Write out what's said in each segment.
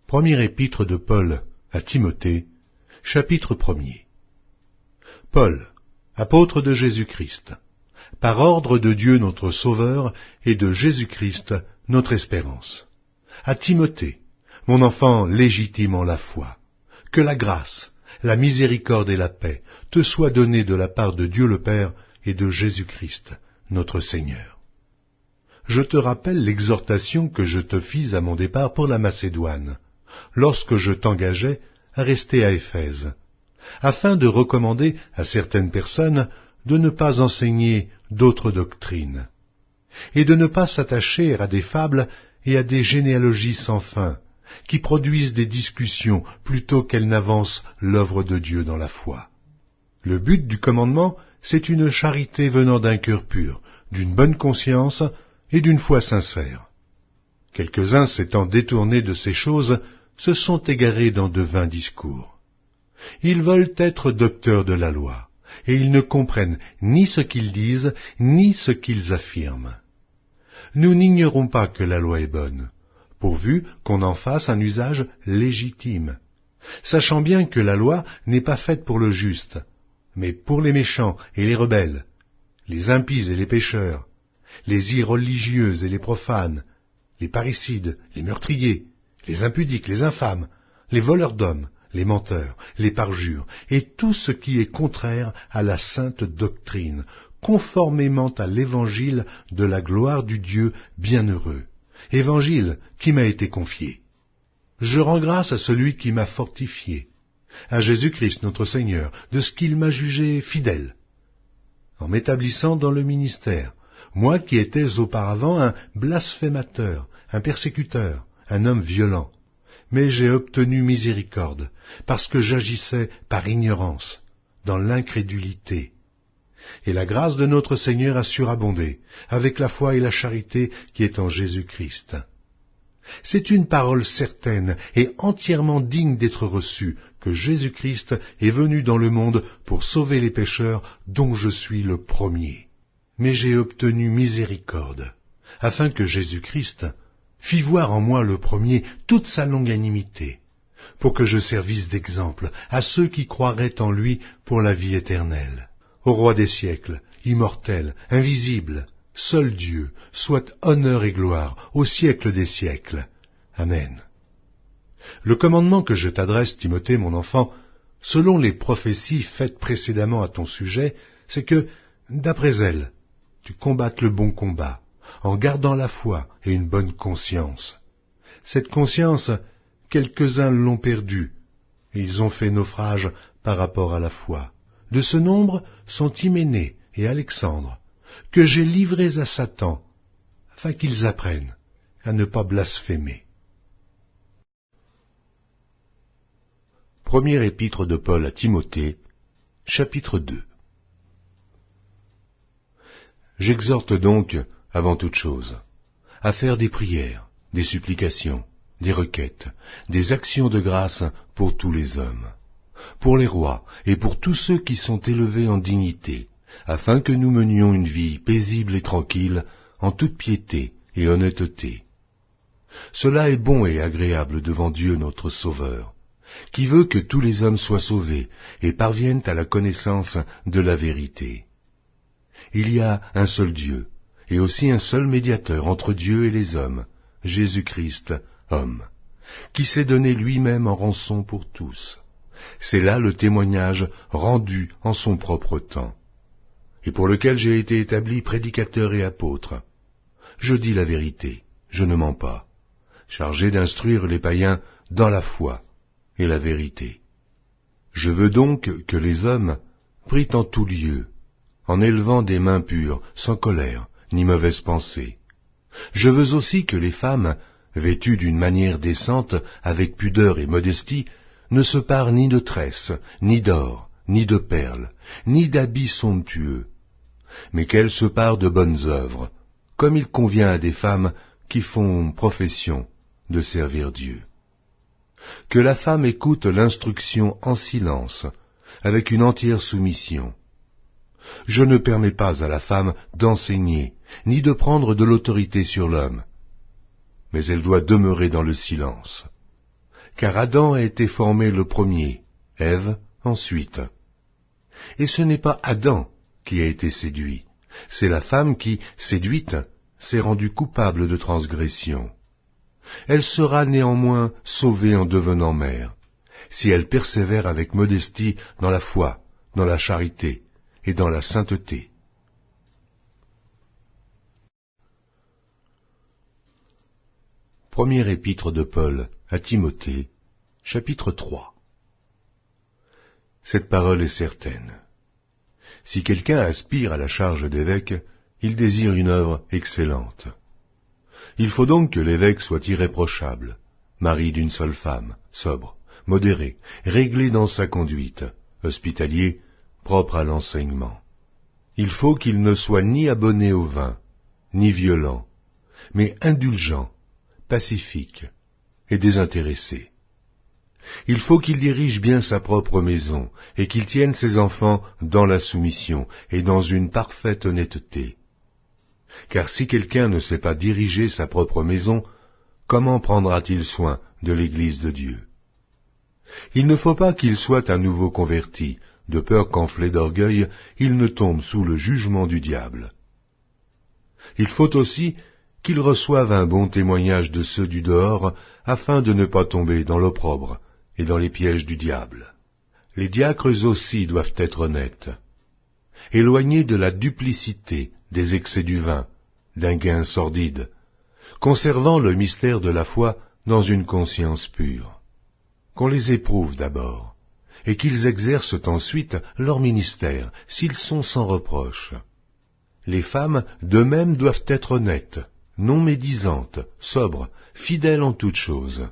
Première épître de Paul à Timothée, chapitre 1er. Paul, apôtre de Jésus-Christ, par ordre de Dieu notre Sauveur et de Jésus-Christ notre espérance. À Timothée, mon enfant légitime en la foi, que la grâce, la miséricorde et la paix te soient données de la part de Dieu le Père et de Jésus-Christ notre Seigneur. Je te rappelle l'exhortation que je te fis à mon départ pour la Macédoine, lorsque je t'engageais à rester à Éphèse, afin de recommander à certaines personnes de ne pas enseigner d'autres doctrines, et de ne pas s'attacher à des fables et à des généalogies sans fin, qui produisent des discussions plutôt qu'elles n'avancent l'œuvre de Dieu dans la foi. Le but du commandement, c'est une charité venant d'un cœur pur, d'une bonne conscience et d'une foi sincère. Quelques-uns s'étant détournés de ces choses, se sont égarés dans de vains discours. Ils veulent être docteurs de la loi, et ils ne comprennent ni ce qu'ils disent, ni ce qu'ils affirment. Nous n'ignorons pas que la loi est bonne, pourvu qu'on en fasse un usage légitime, sachant bien que la loi n'est pas faite pour le juste, mais pour les méchants et les rebelles, les impies et les pécheurs, les irreligieux et les profanes, les parricides, les meurtriers, les impudiques, les infâmes, les voleurs d'hommes, les menteurs, les parjures, et tout ce qui est contraire à la sainte doctrine, conformément à l'évangile de la gloire du Dieu bienheureux, évangile qui m'a été confié. Je rends grâce à celui qui m'a fortifié, à Jésus-Christ notre Seigneur, de ce qu'il m'a jugé fidèle, en m'établissant dans le ministère, moi qui étais auparavant un blasphémateur, un persécuteur, un homme violent, mais j'ai obtenu miséricorde, parce que j'agissais par ignorance, dans l'incrédulité. Et la grâce de notre Seigneur a surabondé, avec la foi et la charité qui est en Jésus-Christ. C'est une parole certaine et entièrement digne d'être reçue, que Jésus-Christ est venu dans le monde pour sauver les pécheurs, dont je suis le premier. Mais j'ai obtenu miséricorde, afin que Jésus-Christ fit voir en moi le premier toute sa longanimité, pour que je servisse d'exemple à ceux qui croiraient en lui pour la vie éternelle. Au roi des siècles, immortel, invisible, seul Dieu, soit honneur et gloire au siècle des siècles. Amen. Le commandement que je t'adresse, Timothée, mon enfant, selon les prophéties faites précédemment à ton sujet, c'est que, d'après elles, tu combattes le bon combat, en gardant la foi et une bonne conscience. Cette conscience, quelques-uns l'ont perdue, et ils ont fait naufrage par rapport à la foi. De ce nombre sont Hyménée et Alexandre, que j'ai livrés à Satan, afin qu'ils apprennent à ne pas blasphémer. Première épître de Paul à Timothée, chapitre 2. J'exhorte donc, avant toute chose, à faire des prières, des supplications, des requêtes, des actions de grâce pour tous les hommes, pour les rois et pour tous ceux qui sont élevés en dignité, afin que nous menions une vie paisible et tranquille, en toute piété et honnêteté. Cela est bon et agréable devant Dieu notre Sauveur, qui veut que tous les hommes soient sauvés et parviennent à la connaissance de la vérité. Il y a un seul Dieu, et aussi un seul médiateur entre Dieu et les hommes, Jésus-Christ, homme, qui s'est donné lui-même en rançon pour tous. C'est là le témoignage rendu en son propre temps, et pour lequel j'ai été établi prédicateur et apôtre. Je dis la vérité, je ne mens pas, chargé d'instruire les païens dans la foi et la vérité. Je veux donc que les hommes prient en tout lieu, en élevant des mains pures, sans colère, ni mauvaise pensée. Je veux aussi que les femmes, vêtues d'une manière décente, avec pudeur et modestie, ne se parent ni de tresses, ni d'or, ni de perles, ni d'habits somptueux, mais qu'elles se parent de bonnes œuvres, comme il convient à des femmes qui font profession de servir Dieu. Que la femme écoute l'instruction en silence, avec une entière soumission. Je ne permets pas à la femme d'enseigner, ni de prendre de l'autorité sur l'homme, mais elle doit demeurer dans le silence. car Adam a été formé le premier, Ève ensuite. Et ce n'est pas Adam qui a été séduit, c'est la femme qui, séduite, s'est rendue coupable de transgression. Elle sera néanmoins sauvée en devenant mère, si elle persévère avec modestie dans la foi, dans la charité et dans la sainteté. Première épître de Paul à Timothée, chapitre 3. Cette parole est certaine. Si quelqu'un aspire à la charge d'évêque, il désire une œuvre excellente. Il faut donc que l'évêque soit irréprochable, mari d'une seule femme, sobre, modéré, réglé dans sa conduite, hospitalier, propre à l'enseignement. Il faut qu'il ne soit ni abonné au vin, ni violent, mais indulgent, pacifique et désintéressé. Il faut qu'il dirige bien sa propre maison et qu'il tienne ses enfants dans la soumission et dans une parfaite honnêteté. Car si quelqu'un ne sait pas diriger sa propre maison, comment prendra-t-il soin de l'Église de Dieu? Il ne faut pas qu'il soit un nouveau converti, de peur qu'enflé d'orgueil, il ne tombe sous le jugement du diable. Il faut aussi qu'il reçoive un bon témoignage de ceux du dehors, afin de ne pas tomber dans l'opprobre et dans les pièges du diable. Les diacres aussi doivent être honnêtes, éloignés de la duplicité, des excès du vin, d'un gain sordide, conservant le mystère de la foi dans une conscience pure. Qu'on les éprouve d'abord, et qu'ils exercent ensuite leur ministère, s'ils sont sans reproche. Les femmes, de même, doivent être honnêtes, non médisantes, sobres, fidèles en toutes choses.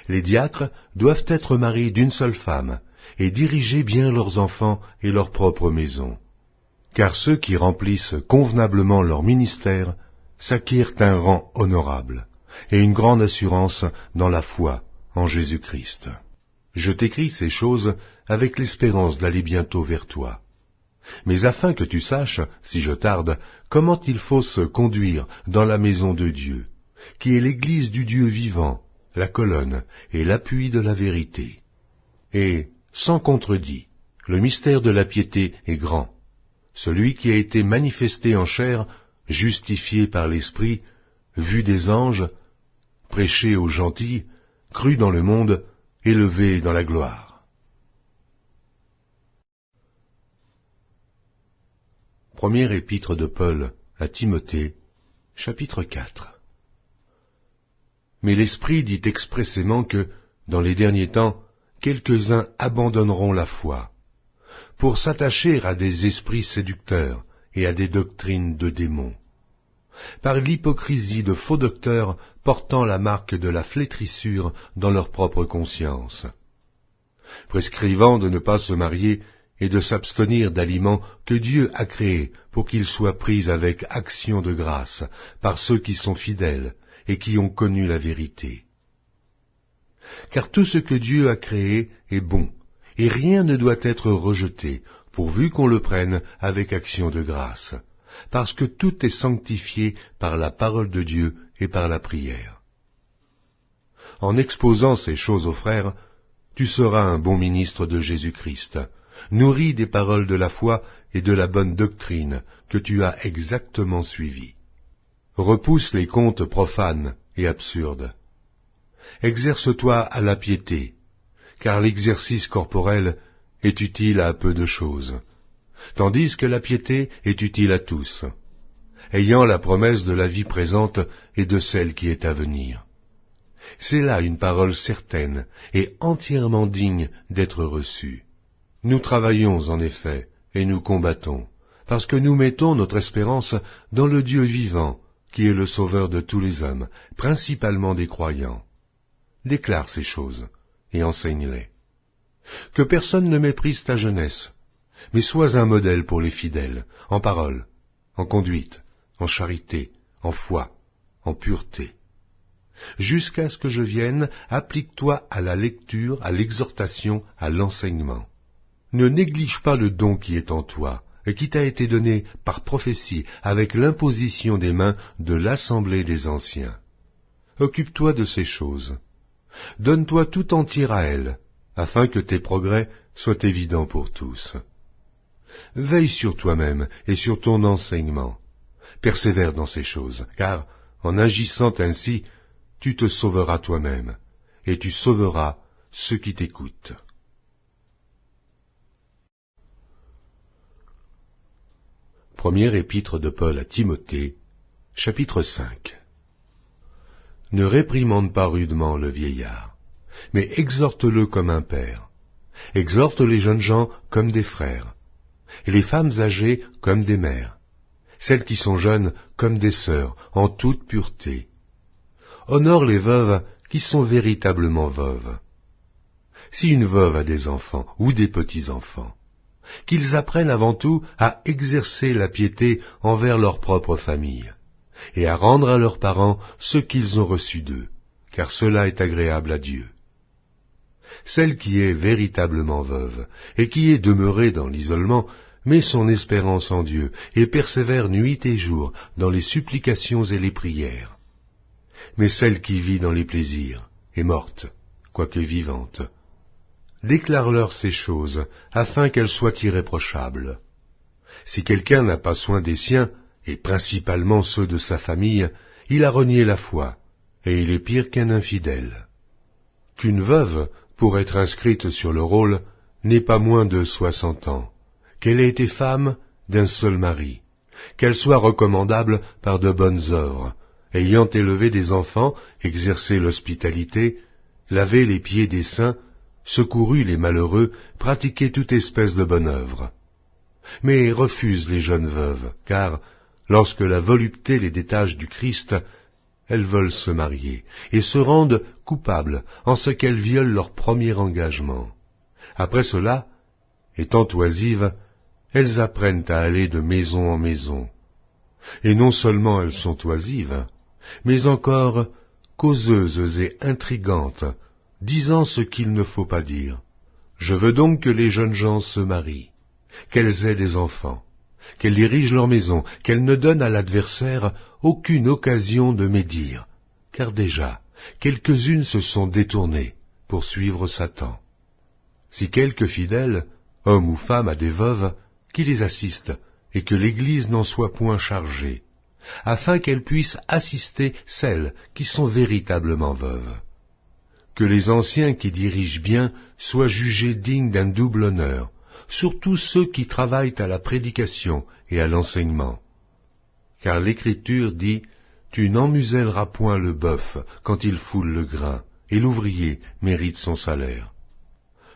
Les diacres doivent être mariés d'une seule femme, et diriger bien leurs enfants et leur propre maison. Car ceux qui remplissent convenablement leur ministère s'acquièrent un rang honorable et une grande assurance dans la foi en Jésus-Christ. Je t'écris ces choses avec l'espérance d'aller bientôt vers toi. Mais afin que tu saches, si je tarde, comment il faut se conduire dans la maison de Dieu, qui est l'Église du Dieu vivant, la colonne et l'appui de la vérité. Et, sans contredit, le mystère de la piété est grand. Celui qui a été manifesté en chair, justifié par l'Esprit, vu des anges, prêché aux gentils, cru dans le monde, élevé dans la gloire. Première épître de Paul à Timothée, chapitre 4. Mais l'Esprit dit expressément que, dans les derniers temps, quelques-uns abandonneront la foi, pour s'attacher à des esprits séducteurs et à des doctrines de démons, par l'hypocrisie de faux docteurs portant la marque de la flétrissure dans leur propre conscience, prescrivant de ne pas se marier et de s'abstenir d'aliments que Dieu a créés pour qu'ils soient pris avec action de grâce par ceux qui sont fidèles et qui ont connu la vérité. Car tout ce que Dieu a créé est bon, et rien ne doit être rejeté, pourvu qu'on le prenne avec action de grâce, parce que tout est sanctifié par la parole de Dieu et par la prière. En exposant ces choses aux frères, tu seras un bon ministre de Jésus-Christ, nourri des paroles de la foi et de la bonne doctrine que tu as exactement suivies. Repousse les contes profanes et absurdes. Exerce-toi à la piété, car l'exercice corporel est utile à peu de choses, tandis que la piété est utile à tous, ayant la promesse de la vie présente et de celle qui est à venir. C'est là une parole certaine et entièrement digne d'être reçue. Nous travaillons en effet, et nous combattons, parce que nous mettons notre espérance dans le Dieu vivant, qui est le Sauveur de tous les hommes, principalement des croyants. Déclare ces choses, et enseigne-les. Que personne ne méprise ta jeunesse, mais sois un modèle pour les fidèles, en parole, en conduite, en charité, en foi, en pureté. Jusqu'à ce que je vienne, applique-toi à la lecture, à l'exhortation, à l'enseignement. Ne néglige pas le don qui est en toi, et qui t'a été donné par prophétie, avec l'imposition des mains de l'assemblée des anciens. Occupe-toi de ces choses. Donne-toi tout entier à elle, afin que tes progrès soient évidents pour tous. Veille sur toi-même et sur ton enseignement. Persévère dans ces choses, car, en agissant ainsi, tu te sauveras toi-même, et tu sauveras ceux qui t'écoutent. Première épître de Paul à Timothée, chapitre 5. Ne réprimande pas rudement le vieillard, mais exhorte-le comme un père. Exhorte les jeunes gens comme des frères, et les femmes âgées comme des mères, celles qui sont jeunes comme des sœurs, en toute pureté. Honore les veuves qui sont véritablement veuves. Si une veuve a des enfants ou des petits-enfants, qu'ils apprennent avant tout à exercer la piété envers leur propre famille, et à rendre à leurs parents ce qu'ils ont reçu d'eux, car cela est agréable à Dieu. Celle qui est véritablement veuve, et qui est demeurée dans l'isolement, met son espérance en Dieu, et persévère nuit et jour dans les supplications et les prières. Mais celle qui vit dans les plaisirs est morte, quoique vivante. Déclare-leur ces choses, afin qu'elles soient irréprochables. Si quelqu'un n'a pas soin des siens, et principalement ceux de sa famille, il a renié la foi, et il est pire qu'un infidèle. Qu'une veuve, pour être inscrite sur le rôle, n'ait pas moins de 60 ans, qu'elle ait été femme d'un seul mari, qu'elle soit recommandable par de bonnes œuvres, ayant élevé des enfants, exercé l'hospitalité, lavé les pieds des saints, secouru les malheureux, pratiqué toute espèce de bonne œuvre. Mais refuse les jeunes veuves, car, lorsque la volupté les détache du Christ, elles veulent se marier, et se rendent coupables en ce qu'elles violent leur premier engagement. Après cela, étant oisives, elles apprennent à aller de maison en maison. Et non seulement elles sont oisives, mais encore causeuses et intrigantes, disant ce qu'il ne faut pas dire. Je veux donc que les jeunes gens se marient, qu'elles aient des enfants, qu'elles dirigent leur maison, qu'elles ne donnent à l'adversaire aucune occasion de médire, car déjà, quelques-unes se sont détournées pour suivre Satan. Si quelque fidèle, homme ou femme, a des veuves, qui les assiste, et que l'Église n'en soit point chargée, afin qu'elle puisse assister celles qui sont véritablement veuves. Que les anciens qui dirigent bien soient jugés dignes d'un double honneur, surtout ceux qui travaillent à la prédication et à l'enseignement. Car l'Écriture dit « Tu n'emmuselleras point le bœuf quand il foule le grain, et l'ouvrier mérite son salaire. »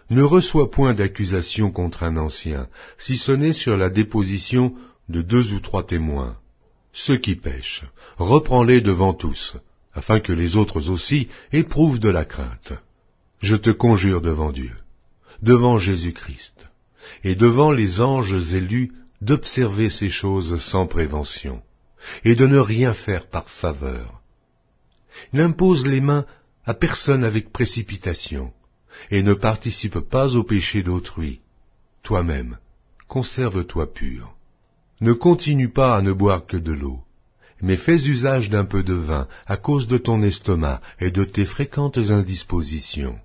Ne reçois point d'accusation contre un ancien, si ce n'est sur la déposition de 2 ou 3 témoins. Ceux qui pêchent, reprends-les devant tous, afin que les autres aussi éprouvent de la crainte. Je te conjure devant Dieu, devant Jésus-Christ, et devant les anges élus, d'observer ces choses sans prévention, et de ne rien faire par faveur. N'impose les mains à personne avec précipitation, et ne participe pas au péché d'autrui. Toi-même, conserve-toi pur. Ne continue pas à ne boire que de l'eau, mais fais usage d'un peu de vin à cause de ton estomac et de tes fréquentes indispositions.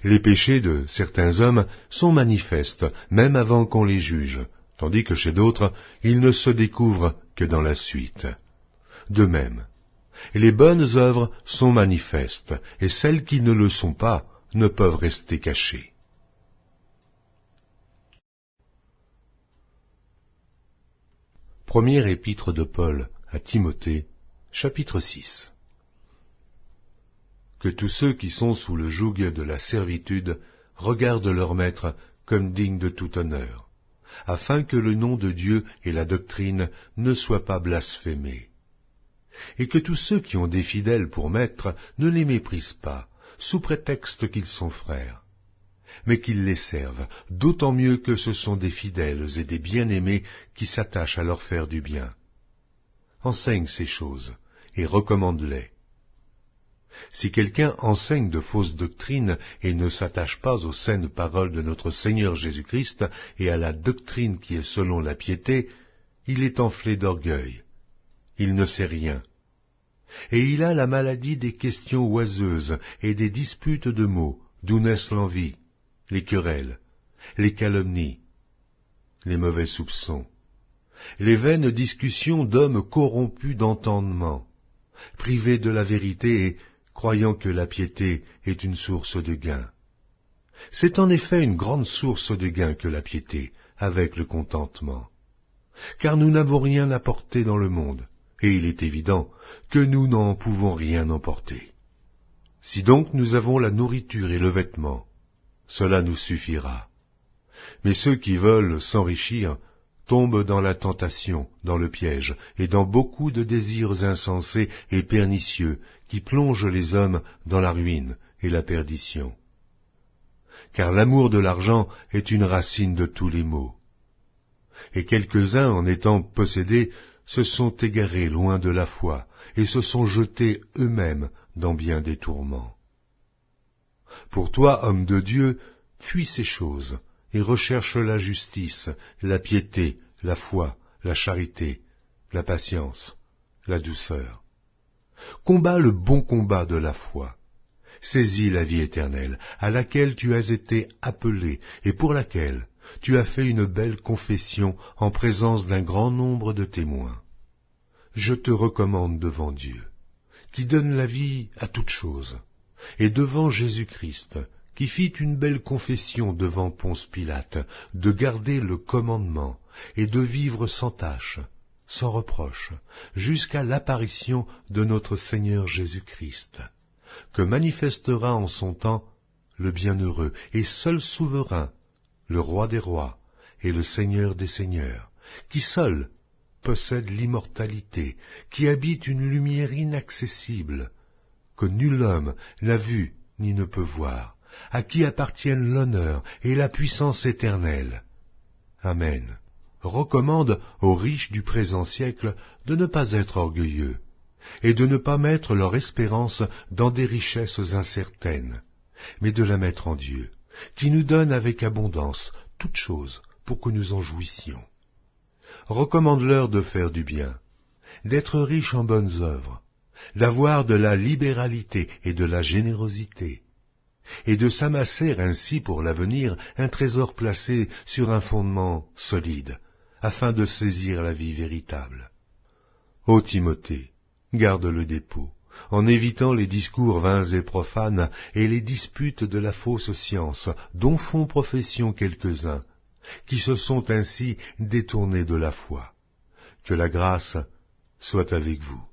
Les péchés de certains hommes sont manifestes, même avant qu'on les juge, tandis que chez d'autres, ils ne se découvrent que dans la suite. De même, les bonnes œuvres sont manifestes, et celles qui ne le sont pas ne peuvent rester cachées. Première épître de Paul à Timothée, chapitre 6. Que tous ceux qui sont sous le joug de la servitude regardent leur maître comme digne de tout honneur, afin que le nom de Dieu et la doctrine ne soient pas blasphémés. Et que tous ceux qui ont des fidèles pour maîtres ne les méprisent pas, sous prétexte qu'ils sont frères, mais qu'ils les servent, d'autant mieux que ce sont des fidèles et des bien-aimés qui s'attachent à leur faire du bien. Enseigne ces choses, et recommande-les. Si quelqu'un enseigne de fausses doctrines et ne s'attache pas aux saines paroles de notre Seigneur Jésus-Christ et à la doctrine qui est selon la piété, il est enflé d'orgueil. Il ne sait rien. et il a la maladie des questions oiseuses et des disputes de mots, d'où naissent l'envie, les querelles, les calomnies, les mauvais soupçons, les vaines discussions d'hommes corrompus d'entendement, privés de la vérité et croyant que la piété est une source de gain. C'est en effet une grande source de gain que la piété, avec le contentement. Car nous n'avons rien apporté dans le monde, et il est évident que nous n'en pouvons rien emporter. Si donc nous avons la nourriture et le vêtement, cela nous suffira. Mais ceux qui veulent s'enrichir tombent dans la tentation, dans le piège, et dans beaucoup de désirs insensés et pernicieux qui plongent les hommes dans la ruine et la perdition. Car l'amour de l'argent est une racine de tous les maux. Et quelques-uns, en étant possédés, se sont égarés loin de la foi, et se sont jetés eux-mêmes dans bien des tourments. Pour toi, homme de Dieu, fuis ces choses, et recherche la justice, la piété, la foi, la charité, la patience, la douceur. Combat le bon combat de la foi. Saisis la vie éternelle, à laquelle tu as été appelé, et pour laquelle tu as fait une belle confession en présence d'un grand nombre de témoins. Je te recommande devant Dieu, qui donne la vie à toutes choses, et devant Jésus-Christ, qui fit une belle confession devant Ponce Pilate, de garder le commandement, et de vivre sans tache, sans reproche, jusqu'à l'apparition de notre Seigneur Jésus-Christ, que manifestera en son temps le bienheureux et seul souverain, le roi des rois et le Seigneur des seigneurs, qui seul possède l'immortalité, qui habite une lumière inaccessible, que nul homme n'a vu ni ne peut voir, à qui appartiennent l'honneur et la puissance éternelle. Amen. Recommande aux riches du présent siècle de ne pas être orgueilleux, et de ne pas mettre leur espérance dans des richesses incertaines, mais de la mettre en Dieu, qui nous donne avec abondance toutes choses pour que nous en jouissions. Recommande-leur de faire du bien, d'être riches en bonnes œuvres, d'avoir de la libéralité et de la générosité, et de s'amasser ainsi pour l'avenir un trésor placé sur un fondement solide, afin de saisir la vie véritable. Ô Timothée, garde le dépôt, en évitant les discours vains et profanes et les disputes de la fausse science, dont font profession quelques-uns, qui se sont ainsi détournés de la foi. Que la grâce soit avec vous.